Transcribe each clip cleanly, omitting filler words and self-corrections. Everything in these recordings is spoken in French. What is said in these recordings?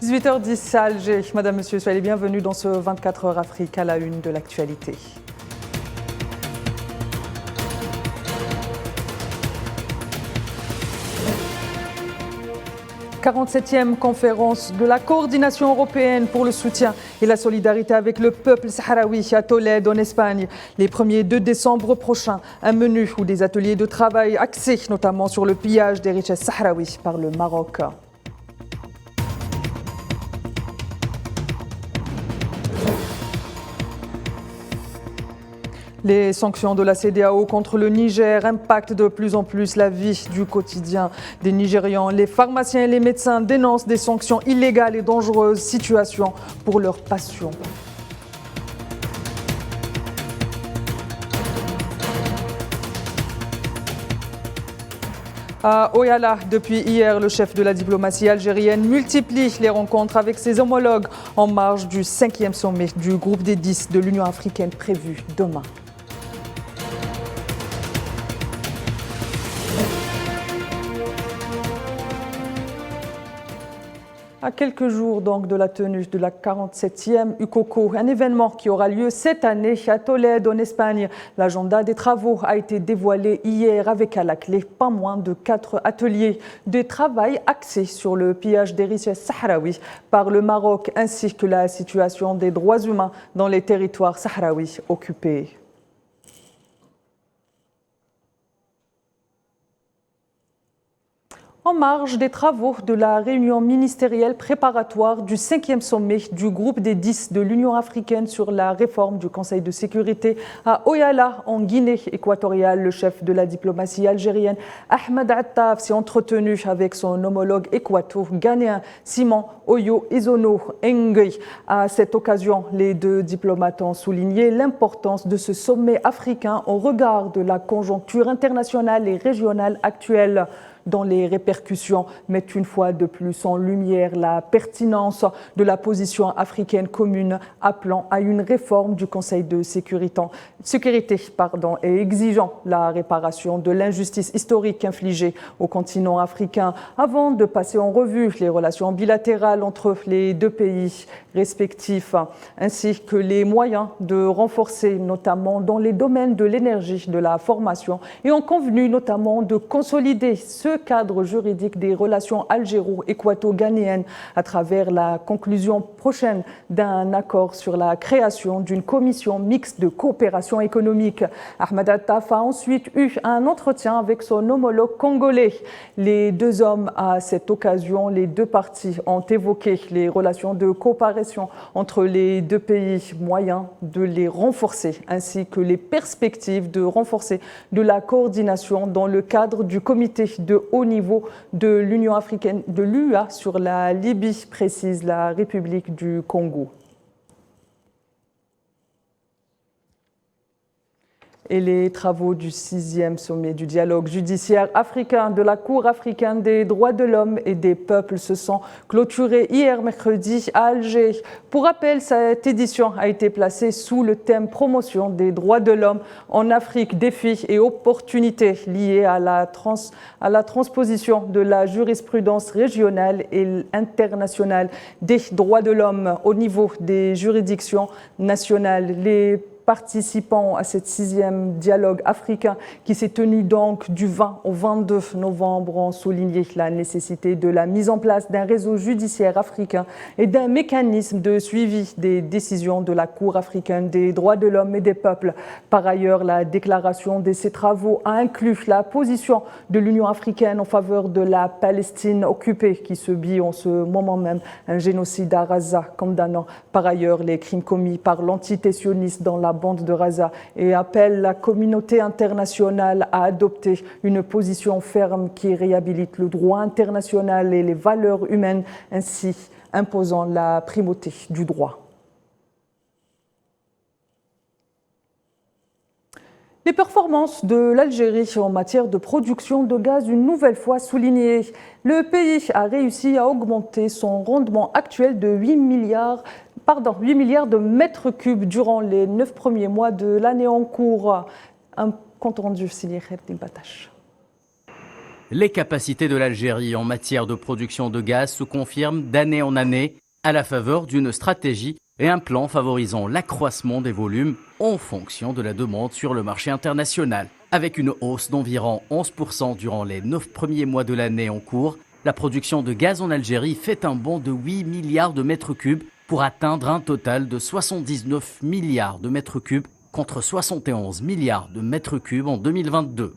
18h10 à Alger. Madame, Monsieur, soyez les bienvenus dans ce 24 heures Afrique à la une de l'actualité. « 47e conférence de la coordination européenne pour le soutien et la solidarité avec le peuple sahraoui à Tolède en Espagne. Les 1er 2 décembre prochains, un menu ou des ateliers de travail axés notamment sur le pillage des richesses sahraouis par le Maroc. Les sanctions de la CEDEAO contre le Niger impactent de plus en plus la vie du quotidien des Nigérians. Les pharmaciens et les médecins dénoncent des sanctions illégales et dangereuses, situation pour leur passion. À Oyala, depuis hier, le chef de la diplomatie algérienne multiplie les rencontres avec ses homologues en marge du 5e sommet du groupe des 10 de l'Union africaine prévu demain. À quelques jours donc de la tenue de la 47e UCOCO, un événement qui aura lieu cette année à Tolède en Espagne. L'agenda des travaux a été dévoilé hier avec à la clé pas moins de 4 ateliers de travail axés sur le pillage des richesses sahraouis par le Maroc ainsi que la situation des droits humains dans les territoires sahraouis occupés. En marge des travaux de la réunion ministérielle préparatoire du 5e sommet du groupe des 10 de l'Union africaine sur la réforme du Conseil de sécurité à Oyala, en Guinée équatoriale, le chef de la diplomatie algérienne, Ahmed Attaf, s'est entretenu avec son homologue équato-ghanéen, Simon Oyo Izono Nguy. À cette occasion, les deux diplomates ont souligné l'importance de ce sommet africain au regard de la conjoncture internationale et régionale actuelle, dont les répercussions mettent une fois de plus en lumière la pertinence de la position africaine commune appelant à une réforme du Conseil de sécurité et exigeant la réparation de l'injustice historique infligée au continent africain avant de passer en revue les relations bilatérales entre les deux pays respectifs ainsi que les moyens de renforcer notamment dans les domaines de l'énergie, de la formation et ont convenu notamment de consolider ce cadre juridique des relations algéro-équato-ghanéennes à travers la conclusion prochaine d'un accord sur la création d'une commission mixte de coopération économique. Ahmed Attaf a ensuite eu un entretien avec son homologue congolais. Les deux hommes, à cette occasion, les deux parties ont évoqué les relations de coopération entre les deux pays, moyens de les renforcer, ainsi que les perspectives de renforcer de la coordination dans le cadre du comité de haut niveau de l'Union africaine, de l'UA sur la Libye, précise la République du Congo. Et les travaux du 6e sommet du dialogue judiciaire africain de la Cour africaine des droits de l'homme et des peuples se sont clôturés hier mercredi à Alger. Pour rappel, cette édition a été placée sous le thème promotion des droits de l'homme en Afrique, défis et opportunités liés à la transposition de la jurisprudence régionale et internationale des droits de l'homme au niveau des juridictions nationales. Les participants à cette 6e dialogue africain qui s'est tenu donc du 20 au 22 novembre ont souligné la nécessité de la mise en place d'un réseau judiciaire africain et d'un mécanisme de suivi des décisions de la Cour africaine des droits de l'homme et des peuples. Par ailleurs, la déclaration de ces travaux a inclus la position de l'Union africaine en faveur de la Palestine occupée qui subit en ce moment même un génocide à Gaza, condamnant par ailleurs les crimes commis par l'entité sioniste dans la bande de Gaza et appelle la communauté internationale à adopter une position ferme qui réhabilite le droit international et les valeurs humaines, ainsi imposant la primauté du droit. Les performances de l'Algérie en matière de production de gaz une nouvelle fois soulignées. Le pays a réussi à augmenter son rendement actuel de 8 milliards de mètres cubes durant les 9 premiers mois de l'année en cours. Un compte rendu signé Khair Batache. Les capacités de l'Algérie en matière de production de gaz se confirment d'année en année à la faveur d'une stratégie et un plan favorisant l'accroissement des volumes en fonction de la demande sur le marché international. Avec une hausse d'environ 11% durant les 9 premiers mois de l'année en cours, la production de gaz en Algérie fait un bond de 8 milliards de mètres cubes pour atteindre un total de 79 milliards de mètres cubes contre 71 milliards de mètres cubes en 2022.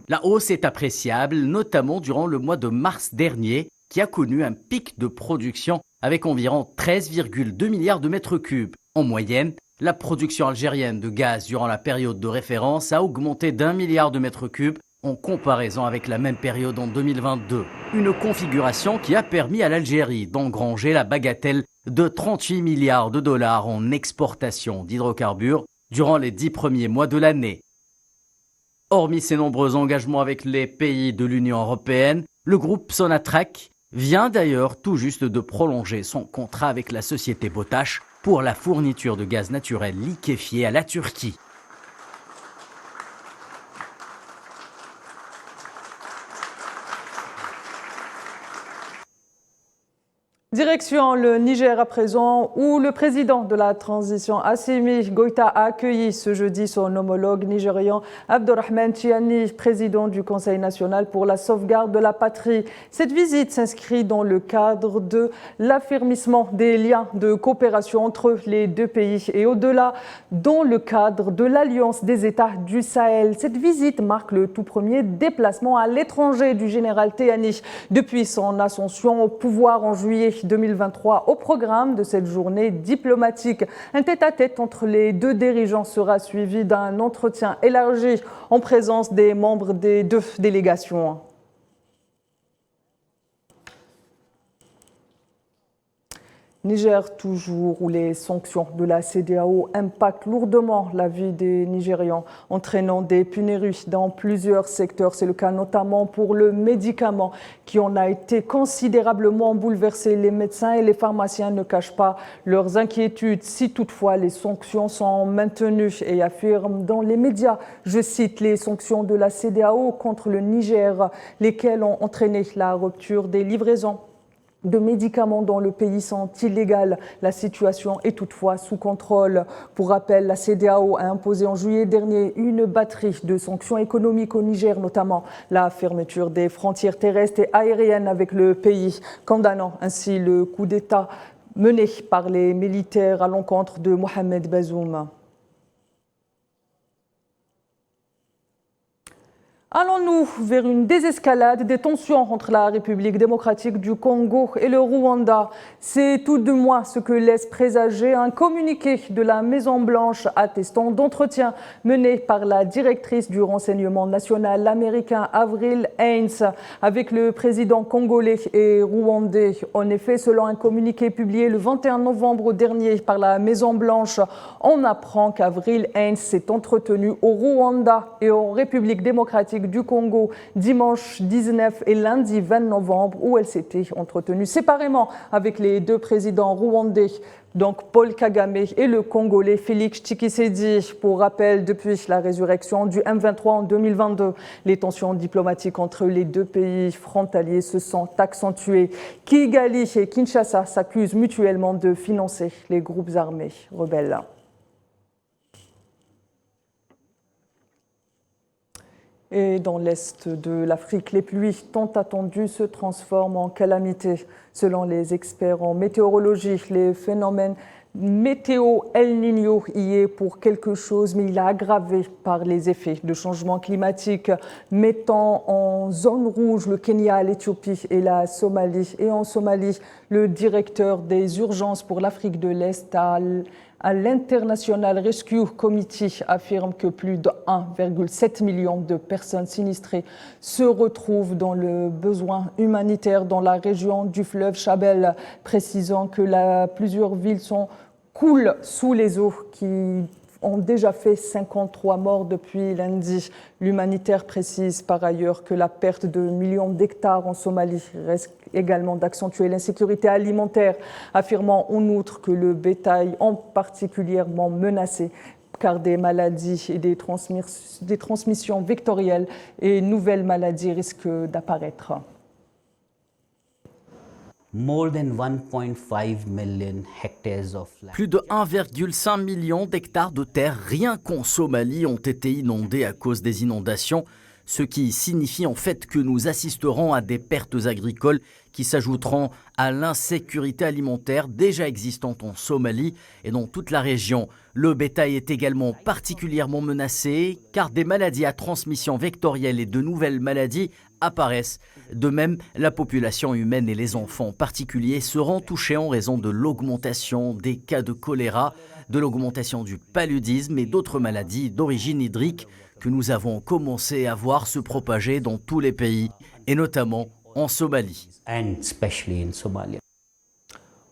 La hausse est appréciable, notamment durant le mois de mars dernier, qui a connu un pic de production avec environ 13,2 milliards de mètres cubes. En moyenne, la production algérienne de gaz durant la période de référence a augmenté d'1 milliard de mètres cubes en comparaison avec la même période en 2022. Une configuration qui a permis à l'Algérie d'engranger la bagatelle de 38 milliards de dollars en exportation d'hydrocarbures durant les 10 premiers mois de l'année. Hormis ses nombreux engagements avec les pays de l'Union européenne, le groupe Sonatrach vient d'ailleurs tout juste de prolonger son contrat avec la société Potash pour la fourniture de gaz naturel liquéfié à la Turquie. Direction le Niger à présent, où le président de la transition Assimi Goïta a accueilli ce jeudi son homologue nigérian Abdurrahman Tiani, président du Conseil national pour la sauvegarde de la patrie. Cette visite s'inscrit dans le cadre de l'affermissement des liens de coopération entre les deux pays et au-delà, dans le cadre de l'Alliance des États du Sahel. Cette visite marque le tout premier déplacement à l'étranger du général Tiani depuis son ascension au pouvoir en juillet 2023. Au programme de cette journée diplomatique, un tête-à-tête entre les deux dirigeants sera suivi d'un entretien élargi en présence des membres des deux délégations. Niger toujours, où les sanctions de la CEDEAO impactent lourdement la vie des Nigérians, entraînant des pénuries dans plusieurs secteurs. C'est le cas notamment pour le médicament qui en a été considérablement bouleversé. Les médecins et les pharmaciens ne cachent pas leurs inquiétudes si toutefois les sanctions sont maintenues et affirment dans les médias, je cite, les sanctions de la CEDEAO contre le Niger, lesquelles ont entraîné la rupture des livraisons de médicaments dans le pays sont illégales. La situation est toutefois sous contrôle. Pour rappel, la CEDEAO a imposé en juillet dernier une batterie de sanctions économiques au Niger, notamment la fermeture des frontières terrestres et aériennes avec le pays, condamnant ainsi le coup d'État mené par les militaires à l'encontre de Mohamed Bazoum. Allons-nous vers une désescalade des tensions entre la République démocratique du Congo et le Rwanda? C'est tout de moins ce que laisse présager un communiqué de la Maison-Blanche attestant d'entretiens menés par la directrice du renseignement national américain Avril Haines avec le président congolais et rwandais. En effet, selon un communiqué publié le 21 novembre dernier par la Maison-Blanche, on apprend qu'Avril Haines s'est entretenue au Rwanda et en République démocratique du Congo dimanche 19 et lundi 20 novembre, où elle s'était entretenue séparément avec les deux présidents rwandais, donc Paul Kagame et le Congolais Félix Tshisekedi. Pour rappel, depuis la résurrection du M23 en 2022, les tensions diplomatiques entre les deux pays frontaliers se sont accentuées. Kigali et Kinshasa s'accusent mutuellement de financer les groupes armés rebelles. Et dans l'est de l'Afrique, les pluies tant attendues se transforment en calamités. Selon les experts en météorologie, les phénomènes météo El Niño y est pour quelque chose, mais il est aggravé par les effets de changement climatique, mettant en zone rouge le Kenya, l'Éthiopie et la Somalie. Et en Somalie, le directeur des urgences pour l'Afrique de l'Est à l'International Rescue Committee affirme que plus de 1,7 million de personnes sinistrées se retrouvent dans le besoin humanitaire dans la région du fleuve Chabelle, précisant que plusieurs villes coulent sous les eaux qui ont déjà fait 53 morts depuis lundi. L'humanitaire précise par ailleurs que la perte de millions d'hectares en Somalie risque également d'accentuer l'insécurité alimentaire, affirmant en outre que le bétail est particulièrement menacé car des maladies et des transmissions vectorielles et nouvelles maladies risquent d'apparaître. Plus de 1,5 million d'hectares de terre rien qu'en Somalie ont été inondés à cause des inondations, ce qui signifie en fait que nous assisterons à des pertes agricoles qui s'ajouteront à l'insécurité alimentaire déjà existante en Somalie et dans toute la région. Le bétail est également particulièrement menacé car des maladies à transmission vectorielle et de nouvelles maladies apparaissent. De même, la population humaine et les enfants en particulier seront touchés en raison de l'augmentation des cas de choléra, de l'augmentation du paludisme et d'autres maladies d'origine hydrique que nous avons commencé à voir se propager dans tous les pays, et notamment en Somalie.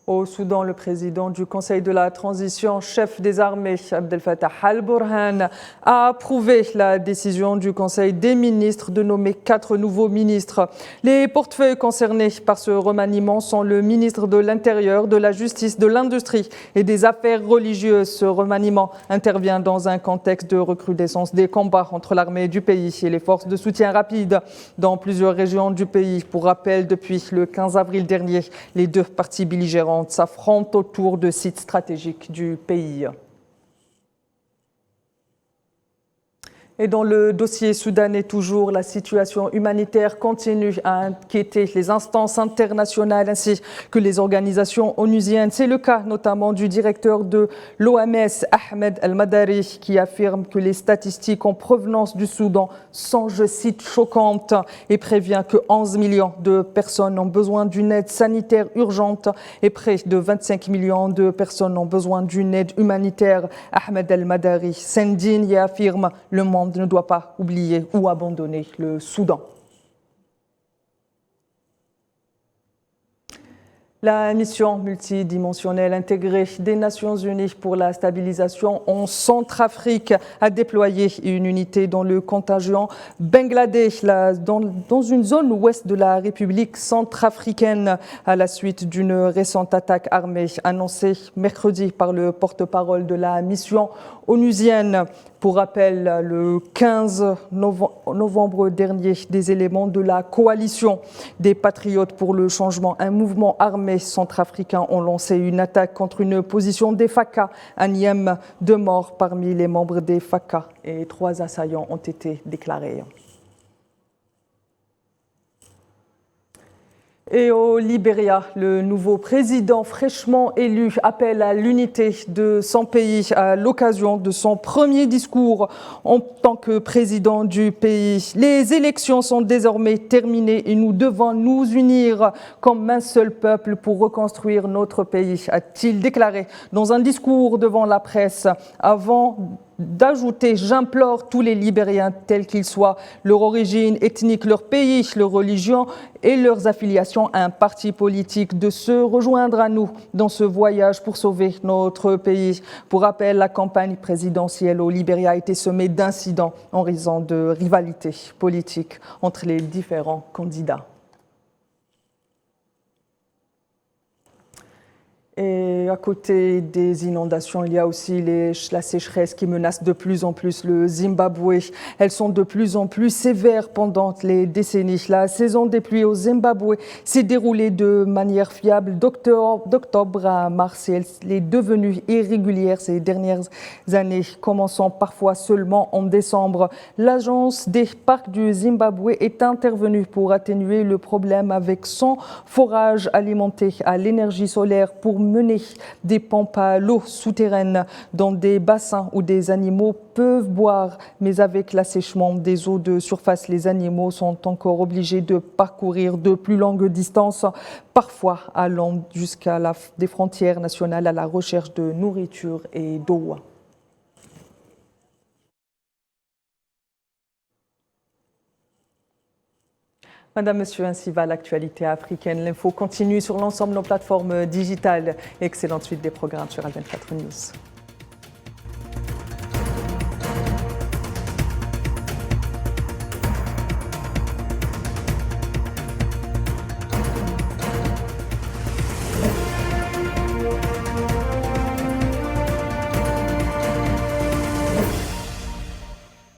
Au Soudan, le président du Conseil de la transition, chef des armées, Abdel Fattah al-Burhan, a approuvé la décision du Conseil des ministres de nommer 4 nouveaux ministres. Les portefeuilles concernés par ce remaniement sont le ministre de l'Intérieur, de la Justice, de l'Industrie et des Affaires religieuses. Ce remaniement intervient dans un contexte de recrudescence des combats entre l'armée du pays et les forces de soutien rapide dans plusieurs régions du pays. Pour rappel, depuis le 15 avril dernier, les deux parties belligérantes s'affrontent autour de sites stratégiques du pays. Et dans le dossier soudanais toujours, la situation humanitaire continue à inquiéter les instances internationales ainsi que les organisations onusiennes. C'est le cas notamment du directeur de l'OMS, Ahmed El-Madari, qui affirme que les statistiques en provenance du Soudan sont, je cite, choquantes et prévient que 11 millions de personnes ont besoin d'une aide sanitaire urgente et près de 25 millions de personnes ont besoin d'une aide humanitaire. Ahmed El-Madari s'indigne et affirme le monde ne doit pas oublier ou abandonner le Soudan. La mission multidimensionnelle intégrée des Nations Unies pour la stabilisation en Centrafrique a déployé une unité dans le contingent Bangladesh, dans une zone ouest de la République centrafricaine, à la suite d'une récente attaque armée annoncée mercredi par le porte-parole de la mission onusienne. Pour rappel, le 15 novembre dernier, des éléments de la coalition des Patriotes pour le changement, un mouvement armé centrafricain, ont lancé une attaque contre une position des FACA. Un nième de morts parmi les membres des FACA et 3 assaillants ont été déclarés. Et au Libéria, le nouveau président fraîchement élu appelle à l'unité de son pays à l'occasion de son premier discours en tant que président du pays. Les élections sont désormais terminées et nous devons nous unir comme un seul peuple pour reconstruire notre pays, a-t-il déclaré dans un discours devant la presse avant d'ajouter « J'implore tous les Libériens, tels qu'ils soient, leur origine ethnique, leur pays, leur religion et leurs affiliations à un parti politique, de se rejoindre à nous dans ce voyage pour sauver notre pays. » Pour rappel, la campagne présidentielle au Libéria a été semée d'incidents en raison de rivalités politiques entre les différents candidats. Et à côté des inondations, il y a aussi la sécheresse qui menace de plus en plus le Zimbabwe. Elles sont de plus en plus sévères pendant les décennies. La saison des pluies au Zimbabwe s'est déroulée de manière fiable d'octobre à mars et elle est devenue irrégulière ces dernières années, commençant parfois seulement en décembre. L'agence des parcs du Zimbabwe est intervenue pour atténuer le problème avec son forage alimenté à l'énergie solaire pour mener des pompes à l'eau souterraine dans des bassins où des animaux peuvent boire. Mais avec l'assèchement des eaux de surface, les animaux sont encore obligés de parcourir de plus longues distances, parfois allant jusqu'à des frontières nationales à la recherche de nourriture et d'eau. Madame, Monsieur, ainsi va l'actualité africaine. L'info continue sur l'ensemble de nos plateformes digitales. Excellente suite des programmes sur Al24 News.